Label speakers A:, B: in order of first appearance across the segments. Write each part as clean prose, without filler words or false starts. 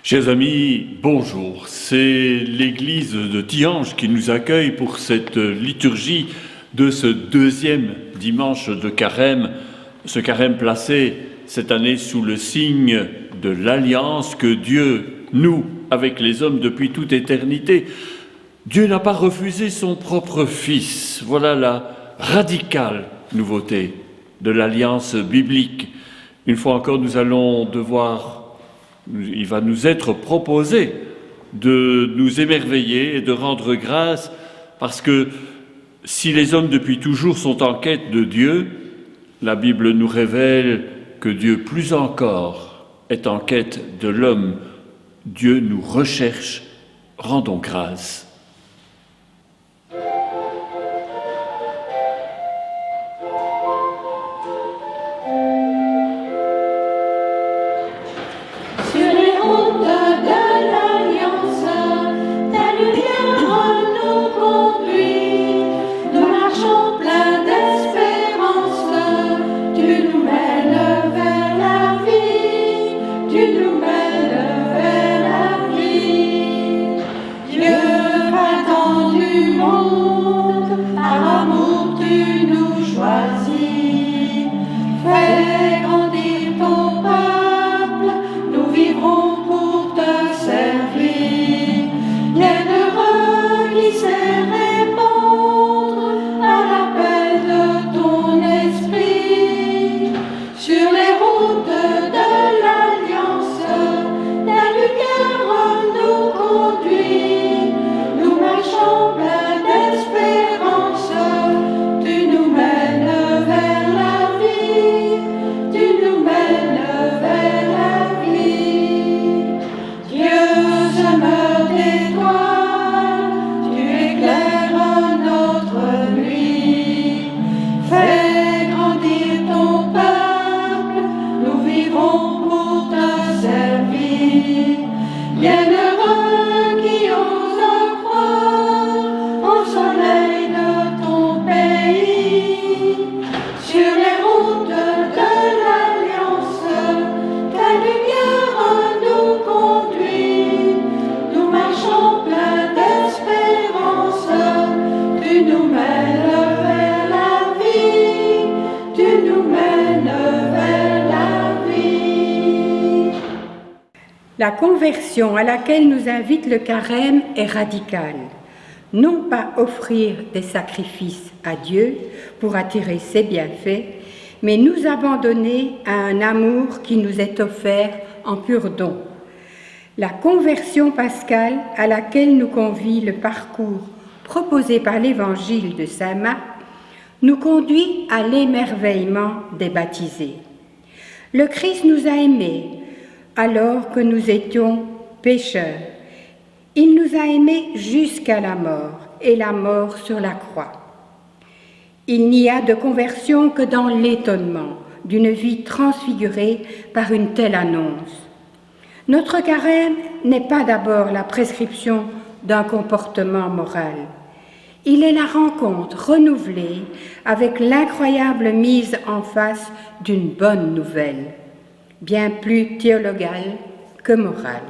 A: Chers amis, bonjour. C'est l'église de Thianges qui nous accueille pour cette liturgie de ce deuxième dimanche de carême. Ce carême placé cette année sous le signe de l'alliance que Dieu noue avec les hommes depuis toute éternité. Dieu n'a pas refusé son propre Fils. Voilà la radicale nouveauté de l'alliance biblique. Une fois encore, il va nous être proposé de nous émerveiller et de rendre grâce, parce que si les hommes depuis toujours sont en quête de Dieu, la Bible nous révèle que Dieu plus encore est en quête de l'homme. Dieu nous recherche, rendons grâce.
B: La conversion à laquelle nous invite le carême est radicale. Non pas offrir des sacrifices à Dieu pour attirer ses bienfaits, mais nous abandonner à un amour qui nous est offert en pur don. La conversion pascale à laquelle nous convie le parcours proposé par l'Évangile de saint Marc, nous conduit à l'émerveillement des baptisés. Le Christ nous a aimés alors que nous étions pécheurs. Il nous a aimés jusqu'à la mort, et la mort sur la croix. Il n'y a de conversion que dans l'étonnement d'une vie transfigurée par une telle annonce. Notre carême n'est pas d'abord la prescription d'un comportement moral. Il est la rencontre renouvelée avec l'incroyable mise en face d'une bonne nouvelle, bien plus théologale que morale.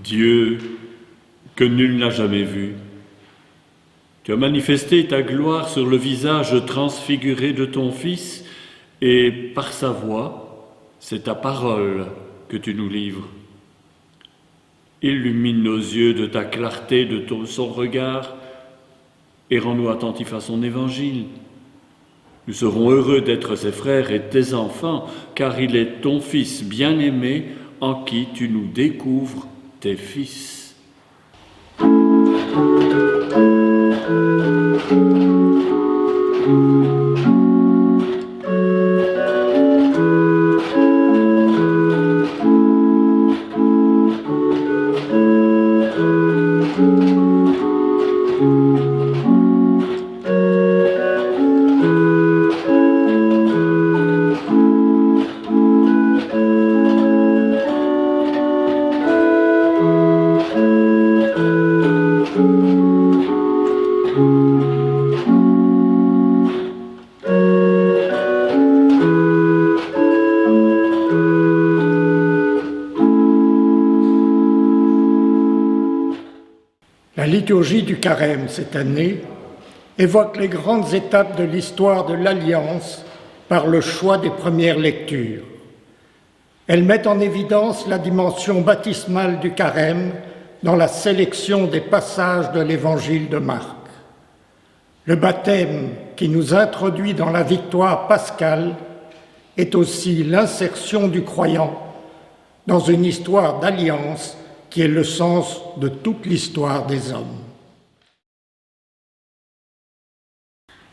A: Dieu, que nul n'a jamais vu, tu as manifesté ta gloire sur le visage transfiguré de ton Fils, et par sa voix, c'est ta parole que tu nous livres. Illumine nos yeux de ta clarté, de son regard, et rends-nous attentifs à son évangile. Nous serons heureux d'être ses frères et tes enfants, car il est ton Fils bien-aimé en qui tu nous découvres tes fils.
C: La liturgie du carême cette année évoque les grandes étapes de l'histoire de l'Alliance par le choix des premières lectures. Elle met en évidence la dimension baptismale du carême dans la sélection des passages de l'Évangile de Marc. Le baptême qui nous introduit dans la victoire pascale est aussi l'insertion du croyant dans une histoire d'alliance qui est le sens de toute l'histoire des hommes.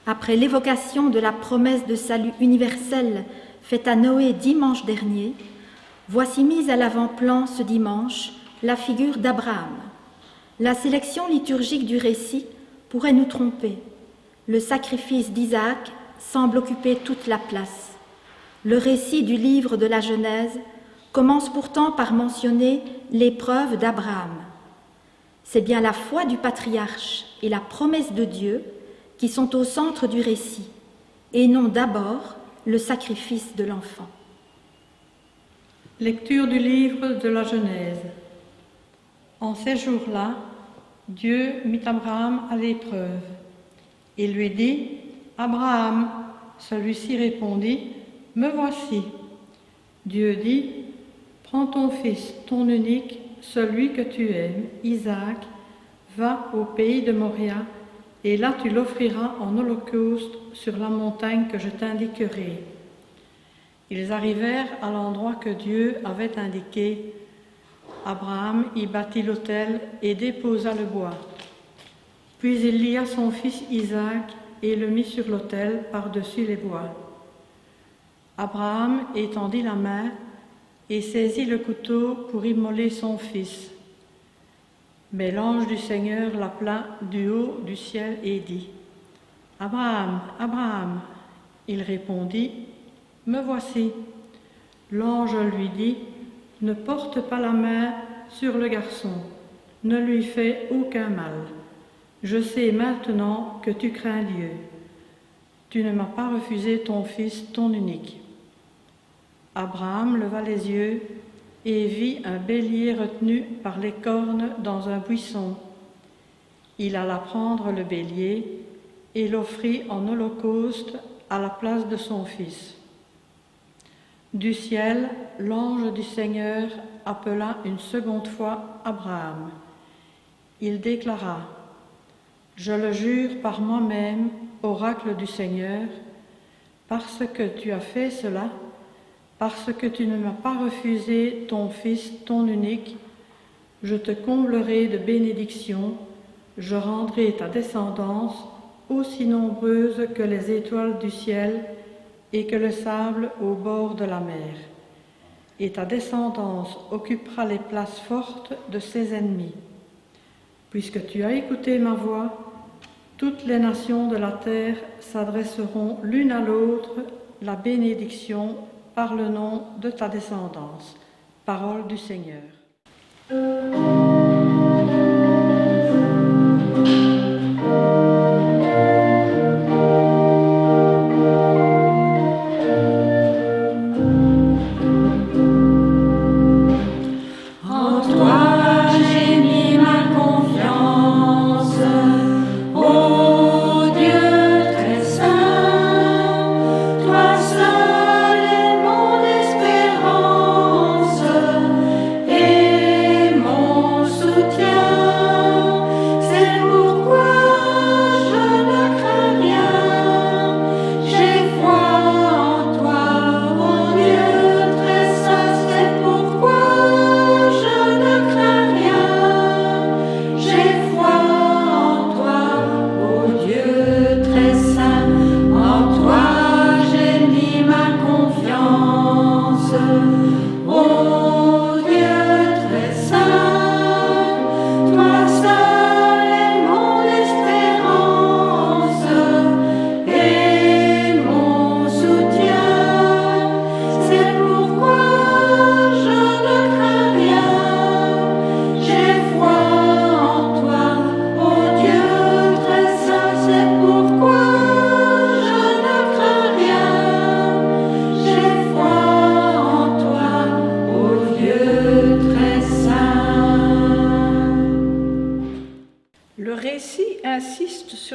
D: Après l'évocation de la promesse de salut universel faite à Noé dimanche dernier, voici mise à l'avant-plan ce dimanche la figure d'Abraham. La sélection liturgique du récit pourrait nous tromper. Le sacrifice d'Isaac semble occuper toute la place. Le récit du livre de la Genèse commence pourtant par mentionner l'épreuve d'Abraham. C'est bien la foi du patriarche et la promesse de Dieu qui sont au centre du récit, et non d'abord le sacrifice de l'enfant.
E: Lecture du livre de la Genèse. En ces jours-là, Dieu mit Abraham à l'épreuve. Il lui dit : « Abraham !» Celui-ci répondit : « Me voici. » Dieu dit : « Prends ton fils, ton unique, celui que tu aimes, Isaac, va au pays de Moria, et là tu l'offriras en holocauste sur la montagne que je t'indiquerai. » Ils arrivèrent à l'endroit que Dieu avait indiqué. Abraham y bâtit l'autel et déposa le bois. Puis il lia son fils Isaac et le mit sur l'autel par-dessus les bois. Abraham étendit la main et saisit le couteau pour immoler son fils. Mais l'ange du Seigneur l'appela du haut du ciel et dit : « Abraham, Abraham !» Il répondit : « Me voici. » L'ange lui dit : « Ne porte pas la main sur le garçon, ne lui fais aucun mal. Je sais maintenant que tu crains Dieu. Tu ne m'as pas refusé ton fils, ton unique. » Abraham leva les yeux et vit un bélier retenu par les cornes dans un buisson. Il alla prendre le bélier et l'offrit en holocauste à la place de son fils. Du ciel, l'ange du Seigneur appela une seconde fois Abraham. Il déclara : « Je le jure par moi-même, oracle du Seigneur, parce que tu as fait cela, parce que tu ne m'as pas refusé ton fils, ton unique, je te comblerai de bénédictions, je rendrai ta descendance aussi nombreuse que les étoiles du ciel et que le sable au bord de la mer. Et ta descendance occupera les places fortes de ses ennemis. Puisque tu as écouté ma voix, toutes les nations de la terre s'adresseront l'une à l'autre la bénédiction par le nom de ta descendance. » Parole du Seigneur.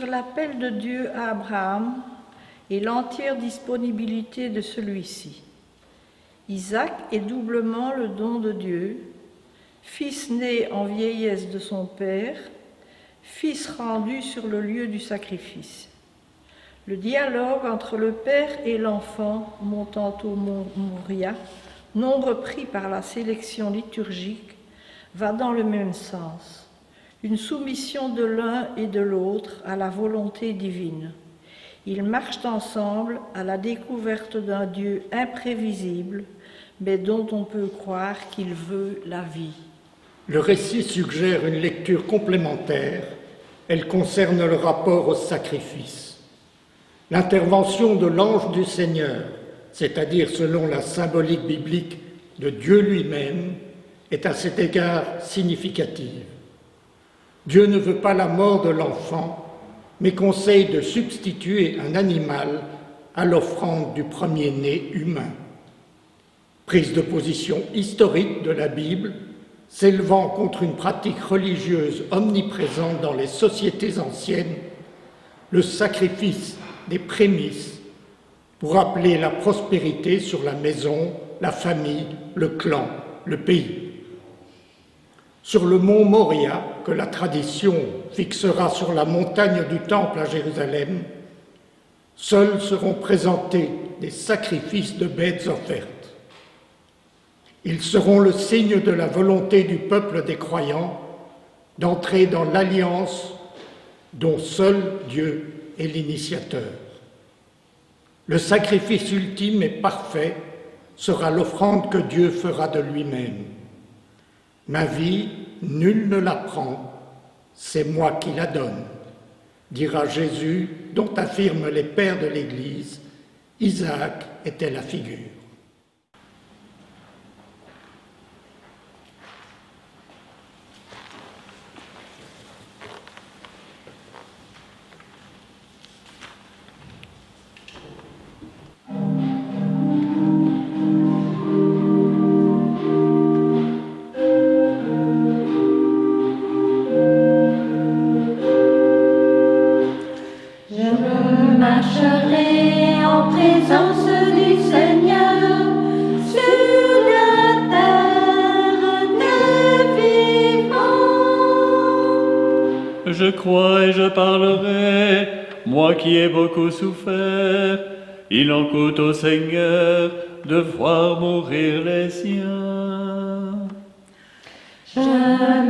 F: L'appel de Dieu à Abraham et l'entière disponibilité de celui-ci. Isaac est doublement le don de Dieu, fils né en vieillesse de son père, fils rendu sur le lieu du sacrifice. Le dialogue entre le père et l'enfant montant au mont Moria, non repris par la sélection liturgique, va dans le même sens. Une soumission de l'un et de l'autre à la volonté divine. Ils marchent ensemble à la découverte d'un Dieu imprévisible, mais dont on peut croire qu'il veut la vie.
C: Le récit suggère une lecture complémentaire. Elle concerne le rapport au sacrifice. L'intervention de l'ange du Seigneur, c'est-à-dire selon la symbolique biblique, de Dieu lui-même est à cet égard significative. Dieu ne veut pas la mort de l'enfant, mais conseille de substituer un animal à l'offrande du premier-né humain. Prise de position historique de la Bible, s'élevant contre une pratique religieuse omniprésente dans les sociétés anciennes, le sacrifice des prémices pour appeler la prospérité sur la maison, la famille, le clan, le pays. Sur le mont Moria, que la tradition fixera sur la montagne du Temple à Jérusalem, seuls seront présentés des sacrifices de bêtes offertes. Ils seront le signe de la volonté du peuple des croyants d'entrer dans l'alliance dont seul Dieu est l'initiateur. Le sacrifice ultime et parfait sera l'offrande que Dieu fera de lui-même. Ma vie, nul ne la prend, c'est moi qui la donne, dira Jésus, dont affirment les pères de l'Église. Isaac était la figure.
A: Je crois et je parlerai, moi qui ai beaucoup souffert. Il en coûte au Seigneur de voir mourir les siens.
G: Je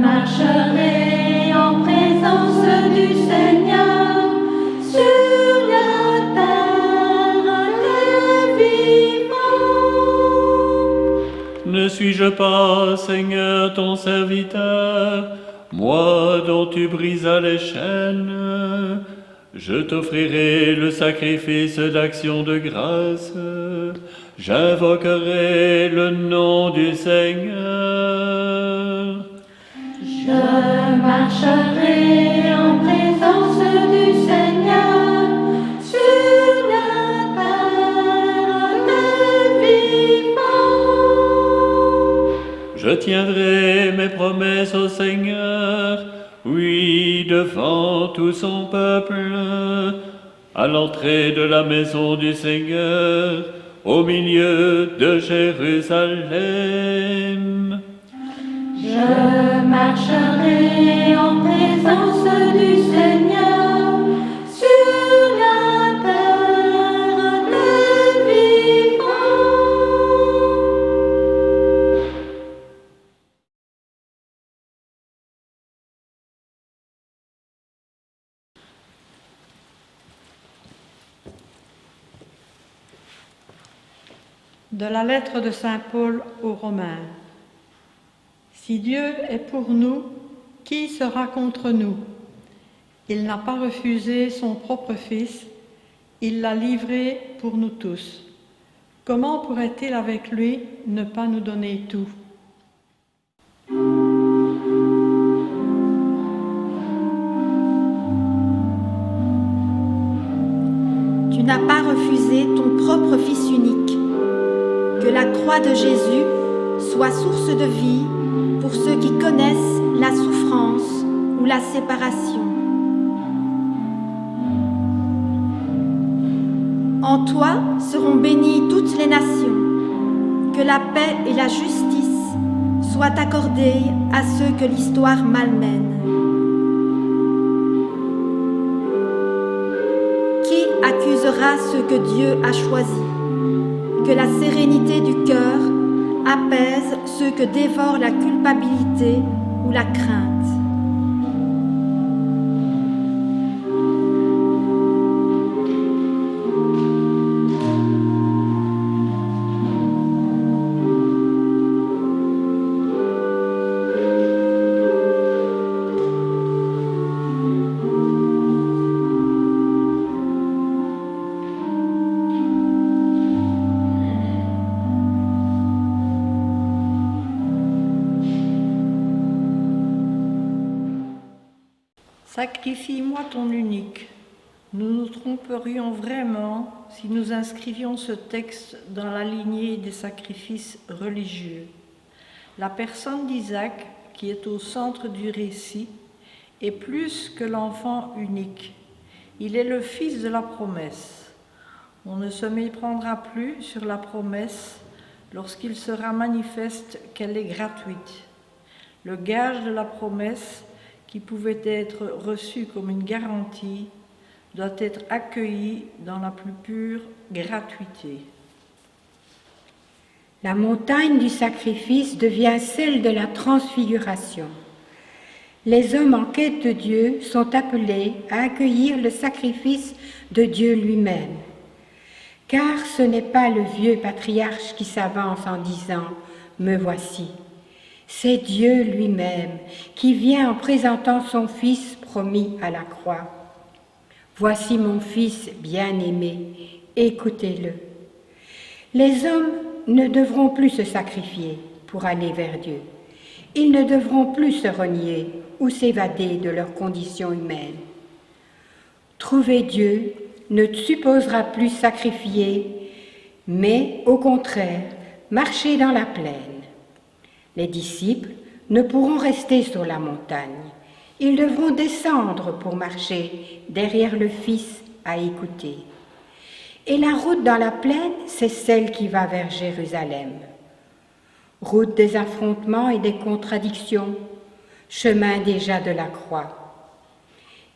G: marcherai en présence du Seigneur sur la terre des vivants.
A: Ne suis-je pas, Seigneur, ton serviteur, moi dont tu brisas les chaînes? Je t'offrirai le sacrifice d'action de grâce. J'invoquerai le nom du Seigneur.
G: Je marcherai en présence du Seigneur sur la terre des vivants.
A: Je tiendrai mes promesses au Seigneur, oui, devant tout son peuple, à l'entrée de la maison du Seigneur, au milieu de Jérusalem.
G: Je marcherai en présence du Seigneur sur la terre des vivants.
E: De la lettre de saint Paul aux Romains. Si Dieu est pour nous, qui sera contre nous? Il n'a pas refusé son propre Fils, il l'a livré pour nous tous. Comment pourrait-il avec lui ne pas nous donner tout?
D: Tu n'as pas refusé ton propre Fils unique. Que la croix de Jésus soit source de vie pour ceux qui connaissent la souffrance ou la séparation. En toi seront bénies toutes les nations. Que la paix et la justice soient accordées à ceux que l'histoire malmène. Qui accusera ceux que Dieu a choisis? Que la sérénité du cœur apaise ceux que dévore la culpabilité ou la crainte.
F: Sacrifie-moi ton unique. Nous nous tromperions vraiment si nous inscrivions ce texte dans la lignée des sacrifices religieux. La personne d'Isaac, qui est au centre du récit, est plus que l'enfant unique. Il est le fils de la promesse. On ne se méprendra plus sur la promesse lorsqu'il sera manifeste qu'elle est gratuite. Le gage de la promesse, qui pouvait être reçu comme une garantie, doit être accueilli dans la plus pure gratuité.
B: La montagne du sacrifice devient celle de la transfiguration. Les hommes en quête de Dieu sont appelés à accueillir le sacrifice de Dieu lui-même. Car ce n'est pas le vieux patriarche qui s'avance en disant « Me voici ». C'est Dieu lui-même qui vient en présentant son Fils promis à la croix. Voici mon Fils bien-aimé, écoutez-le. Les hommes ne devront plus se sacrifier pour aller vers Dieu. Ils ne devront plus se renier ou s'évader de leur condition humaine. Trouver Dieu ne supposera plus sacrifier, mais au contraire, marcher dans la plaine. Les disciples ne pourront rester sur la montagne. Ils devront descendre pour marcher derrière le Fils à écouter. Et la route dans la plaine, c'est celle qui va vers Jérusalem. Route des affrontements et des contradictions, chemin déjà de la croix.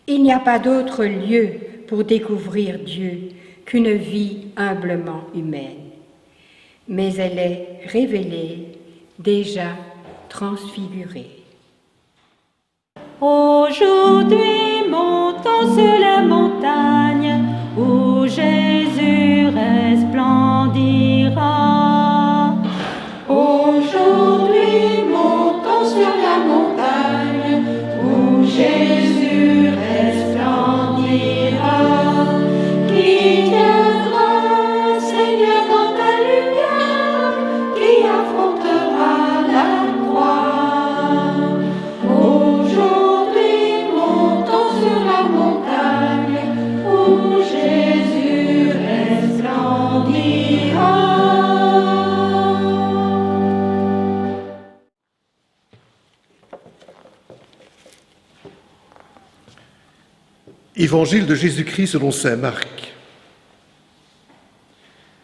B: Il n'y a pas d'autre lieu pour découvrir Dieu qu'une vie humblement humaine. Mais elle est révélée, déjà transfigurée.
G: Aujourd'hui, montons sur la montagne où Jésus resplendira. Aujourd'hui, montons sur la montagne où Jésus resplendira. Qui viendra, Seigneur, dans ta lumière, qui affrontera la croix. Aujourd'hui, montons sur la montagne où Jésus resplendira.
H: Évangile de Jésus-Christ selon saint Marc.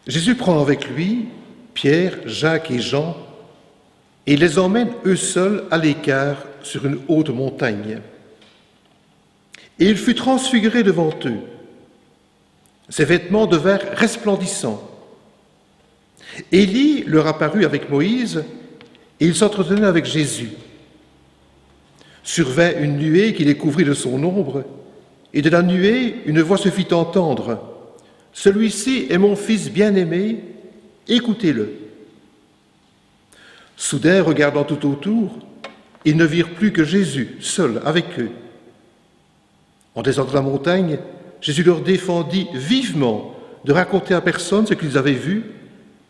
H: Jésus prend avec lui Pierre, Jacques et Jean et les emmène eux seuls à l'écart sur une haute montagne. Et il fut transfiguré devant eux. Ses vêtements devinrent resplendissants. Élie leur apparut avec Moïse et ils s'entretenaient avec Jésus. Survint une nuée qui les couvrit de son ombre, et de la nuée, une voix se fit entendre. « Celui-ci est mon Fils bien-aimé, écoutez-le. » Soudain, regardant tout autour, ils ne virent plus que Jésus, seul, avec eux. En descendant la montagne, Jésus leur défendit vivement de raconter à personne ce qu'ils avaient vu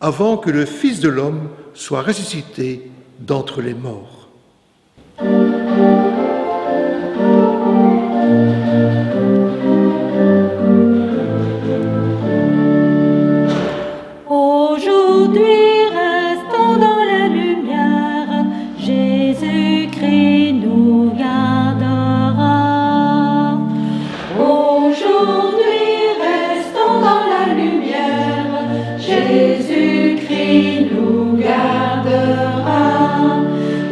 H: avant que le Fils de l'homme soit ressuscité d'entre les morts.
G: Aujourd'hui, restons dans la lumière, Jésus-Christ nous gardera. Aujourd'hui, restons dans la lumière, Jésus-Christ nous gardera.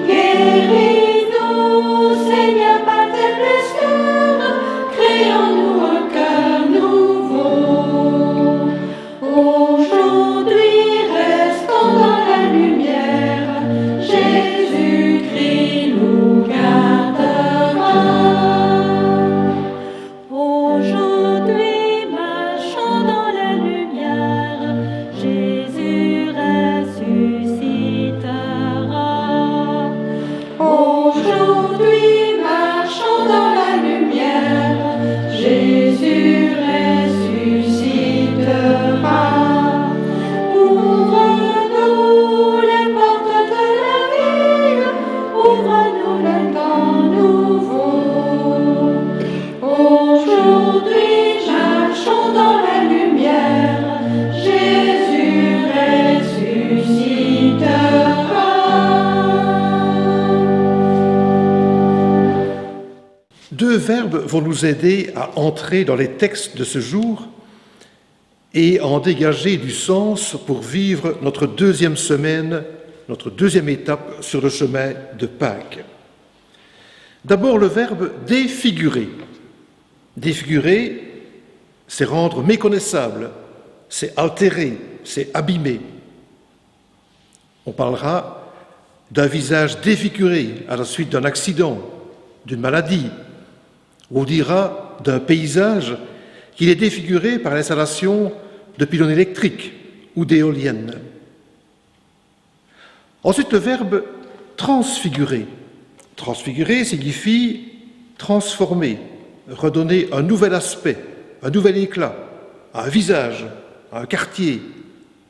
G: Guéris-nous, Seigneur, par tes blessures, crée en nous un cœur nouveau. Aujourd'hui, restons dans la lumière, Jésus-Christ nous gardera. Aujourd'hui, marchons dans la lumière, Jésus ressuscitera. Aujourd'hui, marchons dans la lumière, Jésus ressuscitera. Ouvre-nous les portes de la vie, ouvre-nous le temps nouveau.
H: deux verbes vont nous aider à entrer dans les textes de ce jour et à en dégager du sens pour vivre notre deuxième semaine, notre deuxième étape sur le chemin de Pâques. D'abord, le verbe « défigurer ». Défigurer, c'est rendre méconnaissable, c'est altérer, c'est abîmer. On parlera d'un visage défiguré à la suite d'un accident, d'une maladie. On dira d'un paysage qu'il est défiguré par l'installation de pylônes électriques ou d'éoliennes. Ensuite, le verbe « transfigurer ». Transfigurer signifie transformer, redonner un nouvel aspect, un nouvel éclat à un visage, à un quartier,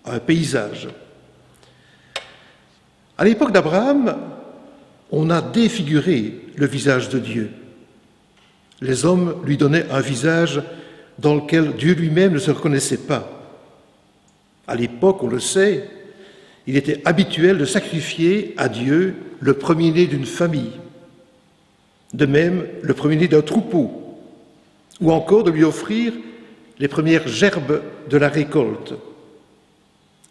H: à un paysage. À l'époque d'Abraham, on a défiguré le visage de Dieu. Les hommes lui donnaient un visage dans lequel Dieu lui-même ne se reconnaissait pas. À l'époque, on le sait, il était habituel de sacrifier à Dieu le premier-né d'une famille, de même le premier-né d'un troupeau, ou encore de lui offrir les premières gerbes de la récolte.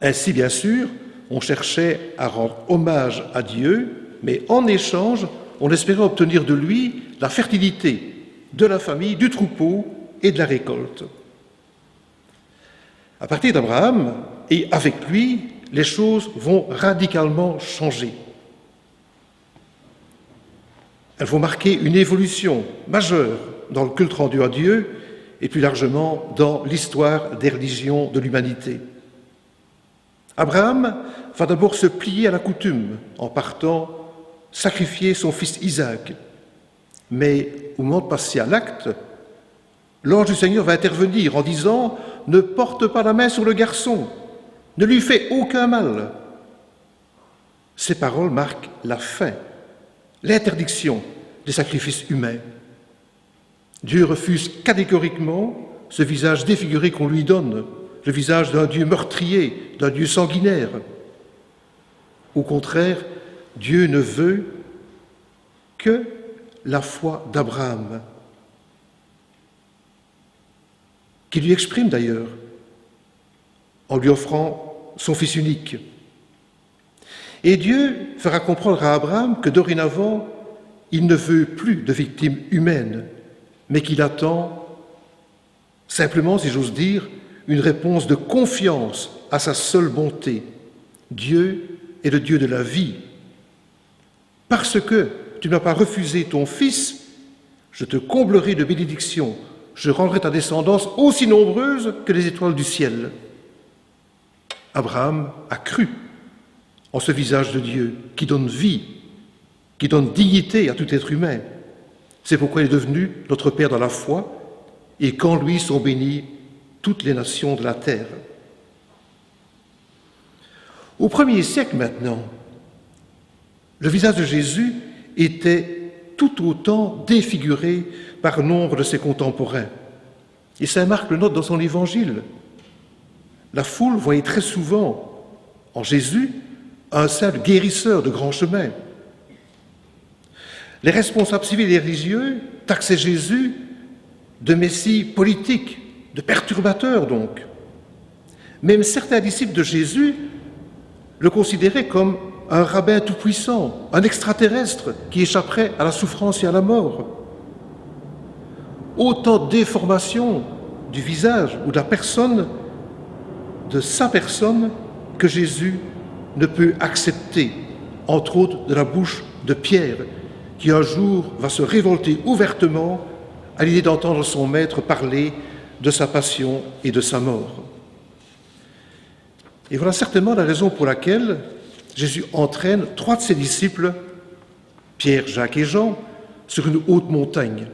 H: Ainsi, bien sûr, on cherchait à rendre hommage à Dieu, mais en échange, on espérait obtenir de lui la fertilité de la famille, du troupeau et de la récolte. À partir d'Abraham, et avec lui, les choses vont radicalement changer. Elles vont marquer une évolution majeure dans le culte rendu à Dieu et plus largement dans l'histoire des religions de l'humanité. Abraham va d'abord se plier à la coutume en partant sacrifier son fils Isaac. Mais au moment de passer à l'acte, l'ange du Seigneur va intervenir en disant « Ne porte pas la main sur le garçon, ne lui fais aucun mal ». Ces paroles marquent la fin, l'interdiction des sacrifices humains. Dieu refuse catégoriquement ce visage défiguré qu'on lui donne, le visage d'un Dieu meurtrier, d'un Dieu sanguinaire. Au contraire, Dieu ne veut que la foi d'Abraham, qui lui exprime d'ailleurs en lui offrant son fils unique. Et Dieu fera comprendre à Abraham que dorénavant, il ne veut plus de victimes humaines, mais qu'il attend simplement, si j'ose dire, une réponse de confiance à sa seule bonté. Dieu est le Dieu de la vie. Parce que tu ne m'as pas refusé ton fils, je te comblerai de bénédictions, je rendrai ta descendance aussi nombreuse que les étoiles du ciel. Abraham a cru en ce visage de Dieu qui donne vie, qui donne dignité à tout être humain. C'est pourquoi il est devenu notre Père dans la foi, et qu'en lui sont bénies toutes les nations de la terre. Au 1er siècle maintenant, le visage de Jésus était tout autant défiguré par nombre de ses contemporains. Et saint Marc le note dans son évangile. La foule voyait très souvent en Jésus un simple guérisseur de grand chemin. Les responsables civils et religieux taxaient Jésus de messie politique, de perturbateur donc. Même certains disciples de Jésus le considéraient comme un rabbin tout-puissant, un extraterrestre qui échapperait à la souffrance et à la mort. Autant de déformations du visage ou de la personne, de sa personne, que Jésus ne peut accepter, entre autres de la bouche de Pierre, qui un jour va se révolter ouvertement à l'idée d'entendre son maître parler de sa passion et de sa mort. Et voilà certainement la raison pour laquelle Jésus entraîne 3 de ses disciples, Pierre, Jacques et Jean, sur une haute montagne.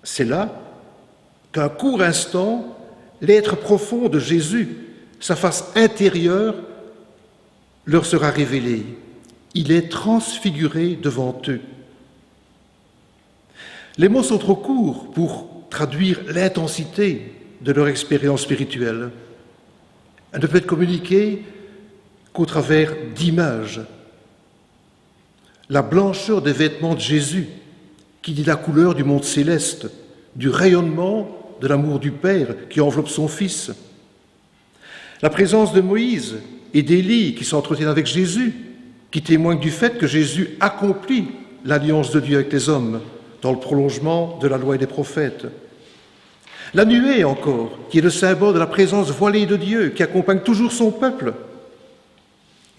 H: C'est là qu'un court instant, l'être profond de Jésus, sa face intérieure, leur sera révélé. Il est transfiguré devant eux. Les mots sont trop courts pour traduire l'intensité de leur expérience spirituelle. Elle ne peut être communiquée qu'au travers d'images. La blancheur des vêtements de Jésus qui dit la couleur du monde céleste, du rayonnement de l'amour du Père qui enveloppe son Fils. La présence de Moïse et d'Élie qui s'entretiennent avec Jésus, qui témoignent du fait que Jésus accomplit l'alliance de Dieu avec les hommes dans le prolongement de la loi et des prophètes. La nuée encore, qui est le symbole de la présence voilée de Dieu, qui accompagne toujours son peuple.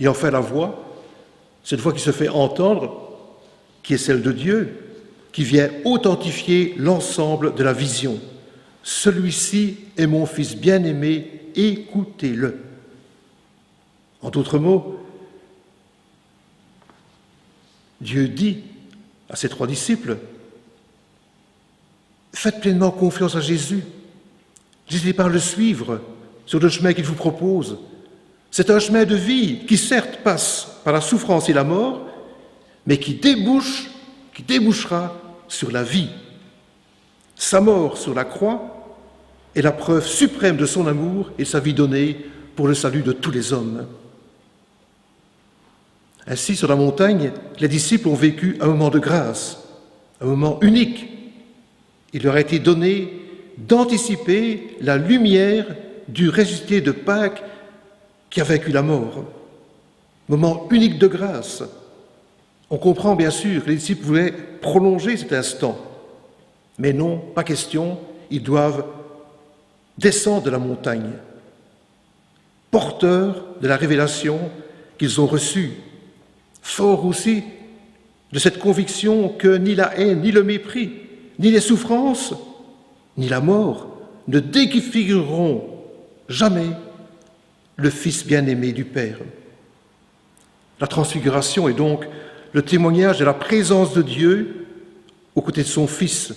H: Et enfin la voix, cette voix qui se fait entendre, qui est celle de Dieu, qui vient authentifier l'ensemble de la vision. Celui-ci est mon Fils bien-aimé, écoutez-le. En d'autres mots, Dieu dit à ses 3 disciples, faites pleinement confiance à Jésus. N'hésitez pas à le suivre sur le chemin qu'il vous propose. C'est un chemin de vie qui certes passe par la souffrance et la mort, mais qui débouchera sur la vie. Sa mort sur la croix est la preuve suprême de son amour et sa vie donnée pour le salut de tous les hommes. Ainsi, sur la montagne, les disciples ont vécu un moment de grâce, un moment unique. Il leur a été donné d'anticiper la lumière du ressuscité de Pâques qui a vaincu la mort. Moment unique de grâce. On comprend bien sûr que les disciples voulaient prolonger cet instant. Mais non, pas question, ils doivent descendre de la montagne, porteurs de la révélation qu'ils ont reçue, forts aussi de cette conviction que ni la haine, ni le mépris, ni les souffrances, ni la mort ne défigureront jamais le Fils bien-aimé du Père. La transfiguration est donc le témoignage de la présence de Dieu aux côtés de son Fils.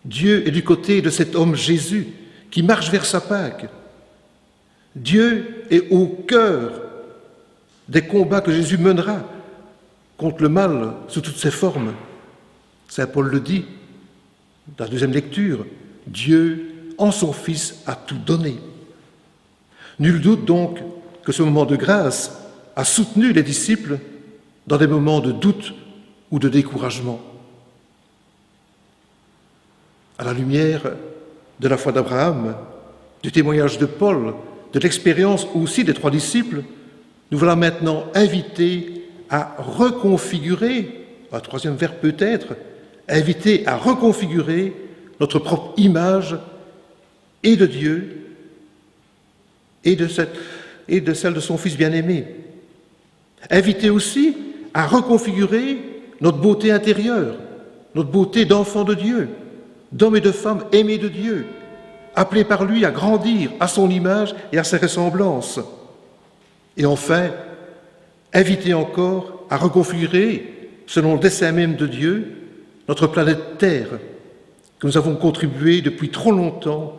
H: Dieu est du côté de cet homme Jésus qui marche vers sa Pâque. Dieu est au cœur des combats que Jésus mènera contre le mal sous toutes ses formes. Saint Paul le dit dans la 2e lecture, Dieu, en son Fils, a tout donné. Nul doute donc que ce moment de grâce a soutenu les disciples dans des moments de doute ou de découragement. À la lumière de la foi d'Abraham, du témoignage de Paul, de l'expérience aussi des 3 disciples, nous voilà maintenant invités à reconfigurer, un 3e verbe peut-être, invités à reconfigurer notre propre image et de Dieu et de celle de son Fils bien-aimé. Invités aussi à reconfigurer notre beauté intérieure, notre beauté d'enfant de Dieu, d'hommes et de femmes aimés de Dieu, appelés par lui à grandir à son image et à ses ressemblances. Et enfin, invités encore à reconfigurer, selon le dessein même de Dieu, notre planète Terre, que nous avons contribué depuis trop longtemps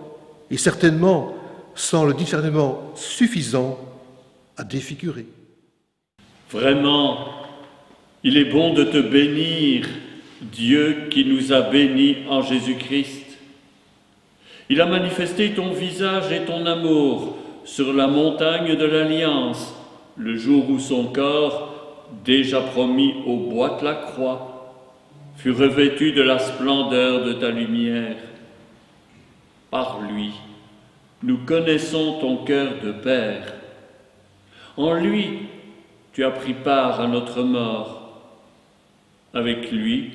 H: et certainement sans le discernement suffisant à défigurer.
A: Vraiment, il est bon de te bénir, Dieu qui nous a bénis en Jésus-Christ. Il a manifesté ton visage et ton amour sur la montagne de l'Alliance, le jour où son corps, déjà promis au bois de la croix, fut revêtu de la splendeur de ta lumière. Par lui, nous connaissons ton cœur de Père. En lui, tu as pris part à notre mort. Avec lui,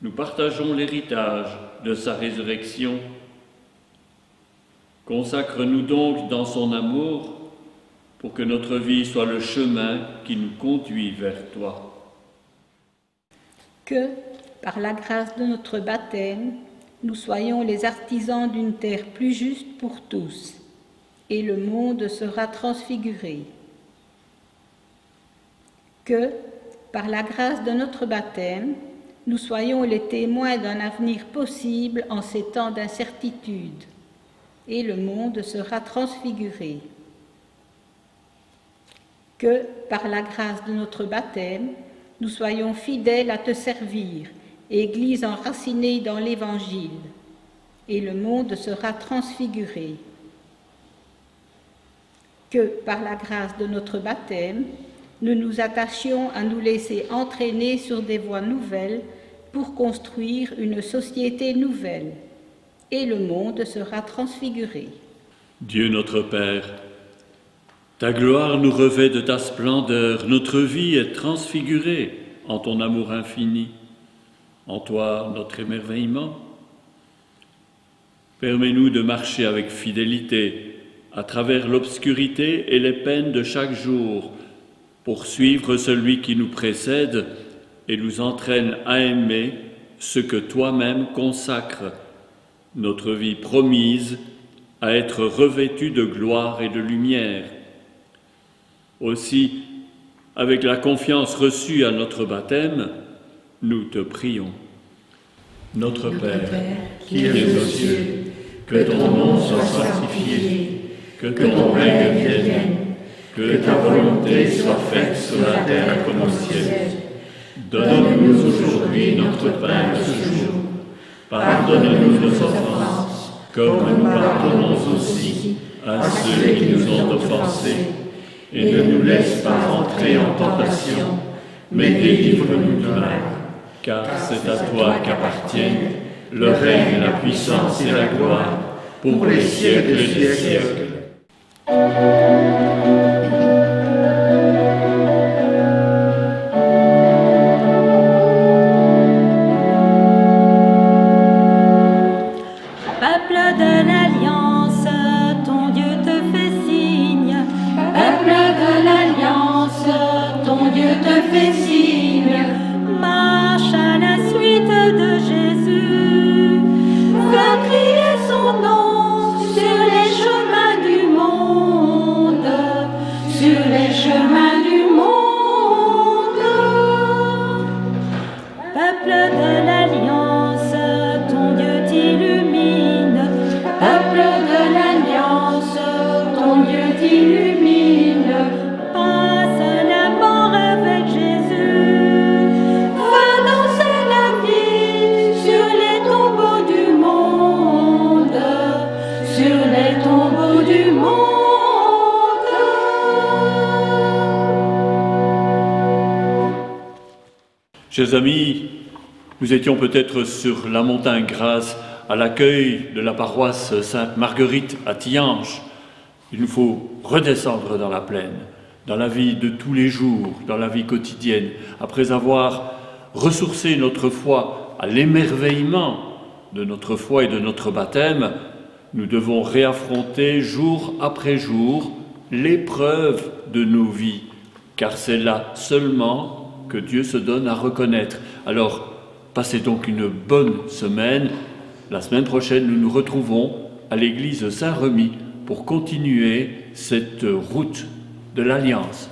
A: nous partageons l'héritage de sa résurrection. Consacre-nous donc dans son amour pour que notre vie soit le chemin qui nous conduit vers toi.
I: Que, par la grâce de notre baptême, nous soyons les artisans d'une terre plus juste pour tous, et le monde sera transfiguré. Que, par la grâce de notre baptême, nous soyons les témoins d'un avenir possible en ces temps d'incertitude, et le monde sera transfiguré. Que, par la grâce de notre baptême, nous soyons fidèles à te servir, Église enracinée dans l'Évangile, et le monde sera transfiguré. Que, par la grâce de notre baptême, nous nous attachions à nous laisser entraîner sur des voies nouvelles pour construire une société nouvelle, et le monde sera transfiguré.
A: Dieu notre Père, ta gloire nous revêt de ta splendeur, notre vie est transfigurée en ton amour infini, en toi notre émerveillement. Permets-nous de marcher avec fidélité à travers l'obscurité et les peines de chaque jour pour suivre celui qui nous précède et nous entraîne à aimer ce que toi-même consacres, notre vie promise à être revêtue de gloire et de lumière. Aussi, avec la confiance reçue à notre baptême, nous te prions. Notre Père, qui es aux cieux, que ton nom soit sanctifié, que ton règne vienne, que ta volonté soit faite sur la terre comme au ciel. Donne-nous aujourd'hui notre pain de ce jour. Pardonne-nous nos offenses, comme nous pardonnons aussi à ceux qui nous ont offensés. Et ne nous laisse pas entrer en tentation, mais délivre-nous du mal. Car c'est à toi qu'appartiennent le règne, la puissance et la gloire, pour les siècles des siècles.
D: Peuple de l'Alliance, ton Dieu te fait signe.
G: Peuple de l'Alliance, ton Dieu te fait signe.
D: Marche à la suite de Jésus.
G: Fais crier son nom sur les chemins du monde, sur les chemins du monde.
D: Peuple de l'Alliance, ton Dieu t'illumine.
G: Peuple de l'Alliance, ton Dieu t'illumine.
D: Passe la mort avec Jésus.
G: Fais danser la vie sur les tombeaux du monde, sur les tombeaux du monde.
A: Chers amis, nous étions peut-être sur la montagne grâce à l'accueil de la paroisse Sainte-Marguerite à Tihange. Il nous faut redescendre dans la plaine, dans la vie de tous les jours, dans la vie quotidienne. Après avoir ressourcé notre foi à l'émerveillement de notre foi et de notre baptême, nous devons réaffronter jour après jour l'épreuve de nos vies, car c'est là seulement que Dieu se donne à reconnaître. Alors, passez donc une bonne semaine. La semaine prochaine, nous nous retrouvons à l'église Saint-Remy pour continuer cette route de l'Alliance.